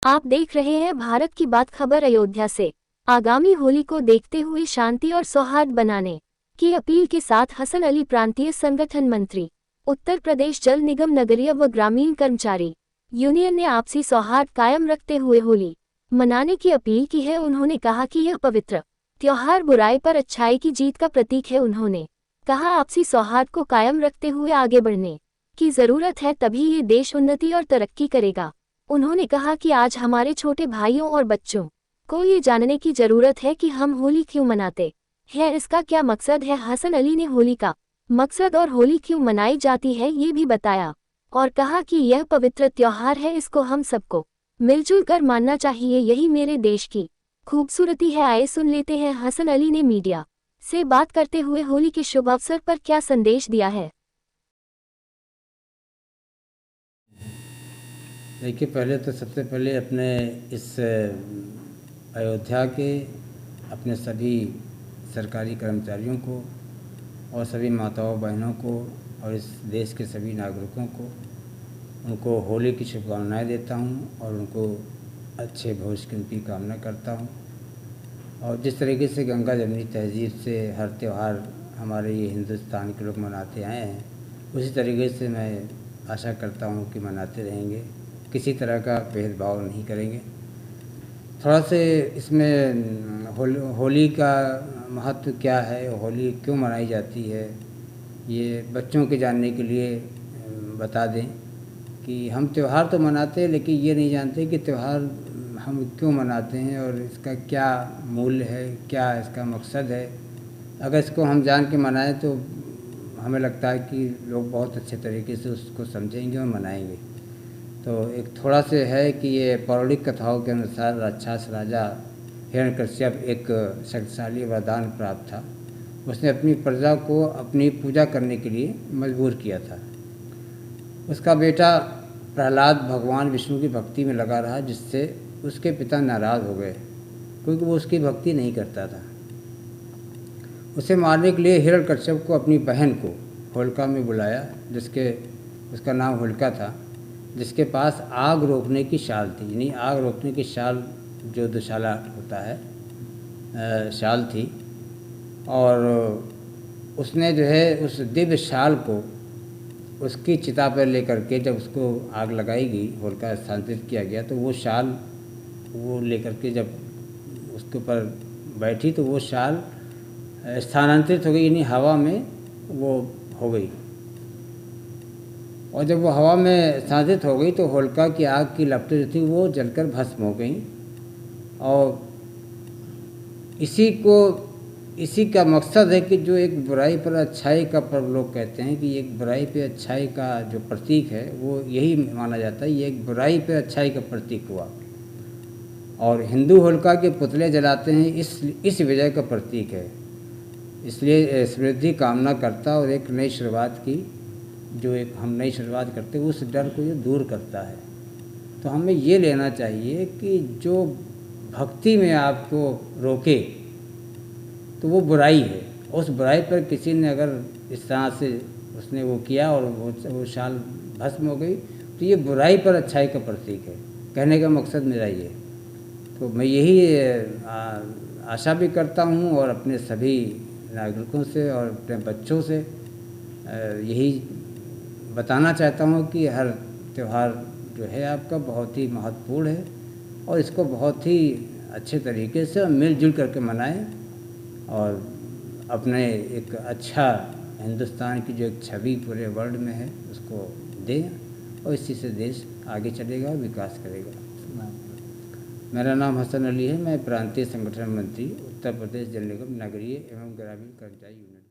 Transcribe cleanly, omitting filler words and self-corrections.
आप देख रहे हैं भारत की बात खबर। अयोध्या से आगामी होली को देखते हुए शांति और सौहार्द बनाने की अपील के साथ हसन अली प्रांतीय संगठन मंत्री उत्तर प्रदेश जल निगम नगरीय व ग्रामीण कर्मचारी यूनियन ने आपसी सौहार्द कायम रखते हुए होली मनाने की अपील की है। उन्होंने कहा कि यह पवित्र त्योहार बुराई पर अच्छाई की जीत का प्रतीक है। उन्होंने कहा आपसी सौहार्द को कायम रखते हुए आगे बढ़ने की जरूरत है, तभी ये देश उन्नति और तरक्की करेगा। उन्होंने कहा कि आज हमारे छोटे भाइयों और बच्चों को ये जानने की जरूरत है कि हम होली क्यों मनाते हैं, इसका क्या मकसद है। हसन अली ने होली का मकसद और होली क्यों मनाई जाती है ये भी बताया और कहा कि यह पवित्र त्योहार है, इसको हम सबको मिलजुल कर मानना चाहिए, यही मेरे देश की खूबसूरती है। आइए सुन लेते हैं हसन अली ने मीडिया से बात करते हुए होली के शुभ अवसर पर क्या संदेश दिया है। देखिए, पहले तो सबसे पहले अपने इस अयोध्या के अपने सभी सरकारी कर्मचारियों को और सभी माताओं बहनों को और इस देश के सभी नागरिकों को उनको होली की शुभकामनाएं देता हूं और उनको अच्छे भविष्य की कामना करता हूं। और जिस तरीके से गंगा जमनी तहजीब से हर त्यौहार हमारे ये हिंदुस्तान के लोग मनाते आए हैं, उसी तरीके से मैं आशा करता हूं कि मनाते रहेंगे, किसी तरह का भेदभाव नहीं करेंगे। थोड़ा से इसमें होली का महत्व क्या है, होली क्यों मनाई जाती है, ये बच्चों के जानने के लिए बता दें कि हम त्यौहार तो मनाते हैं लेकिन ये नहीं जानते कि त्यौहार हम क्यों मनाते हैं और इसका क्या मूल्य है, क्या इसका मकसद है। अगर इसको हम जान के मनाएं तो हमें लगता है कि लोग बहुत अच्छे तरीके से उसको समझेंगे और मनाएंगे। तो एक थोड़ा से है कि ये पौराणिक कथाओं के अनुसार राक्षस राजा हिरण्यकश्यप एक शक्तिशाली वरदान प्राप्त था। उसने अपनी प्रजा को अपनी पूजा करने के लिए मजबूर किया था। उसका बेटा प्रहलाद भगवान विष्णु की भक्ति में लगा रहा, जिससे उसके पिता नाराज़ हो गए क्योंकि वो उसकी भक्ति नहीं करता था। उसे मारने के लिए हिरण्यकश्यप को अपनी बहन को होलिका में बुलाया, उसका नाम होलिका था, जिसके पास आग रोकने की शाल थी। यानी आग रोकने की शाल जो दुशाला होता है, शाल थी। और उसने जो है उस दिव्य शाल को उसकी चिता पर लेकर के जब उसको आग लगाई गई, होलिका स्थानांतरित किया गया, तो वो शाल वो लेकर के जब उसके ऊपर बैठी तो वो शाल स्थानांतरित हो गई, यानी हवा में वो हो गई। और जब वो हवा में स्थानांतरित हो गई तो होलिका की आग की लपटें जो थी वो जलकर भस्म हो गई। और इसी का मकसद है कि जो एक बुराई पर अच्छाई का पर्व, लोग कहते हैं कि एक बुराई पे अच्छाई का जो प्रतीक है वो यही माना जाता है, ये एक बुराई पे अच्छाई का प्रतीक हुआ। और हिंदू होलिका के पुतले जलाते हैं इस विजय का प्रतीक है। इसलिए समृद्धि कामना करता और एक नई शुरुआत की, जो एक हम नई शुरुआत करते हैं उस डर को ये दूर करता है। तो हमें ये लेना चाहिए कि जो भक्ति में आपको रोके तो वो बुराई है। उस बुराई पर किसी ने अगर इस तरह से उसने वो किया और वो शाल भस्म हो गई तो ये बुराई पर अच्छाई का प्रतीक है। कहने का मकसद मेरा ये। तो मैं यही आशा भी करता हूँ और अपने सभी नागरिकों से और अपने बच्चों से यही बताना चाहता हूँ कि हर त्यौहार जो है आपका बहुत ही महत्वपूर्ण है और इसको बहुत ही अच्छे तरीके से मिलजुल करके मनाएं और अपने एक अच्छा हिंदुस्तान की जो एक छवि पूरे वर्ल्ड में है उसको दें और इसी से देश आगे चलेगा और विकास करेगा। मेरा नाम हसन अली है, मैं प्रांतीय संगठन मंत्री उत्तर प्रदेश जल निगम नगरीय एवं ग्रामीण कर्मचारी यूनियन।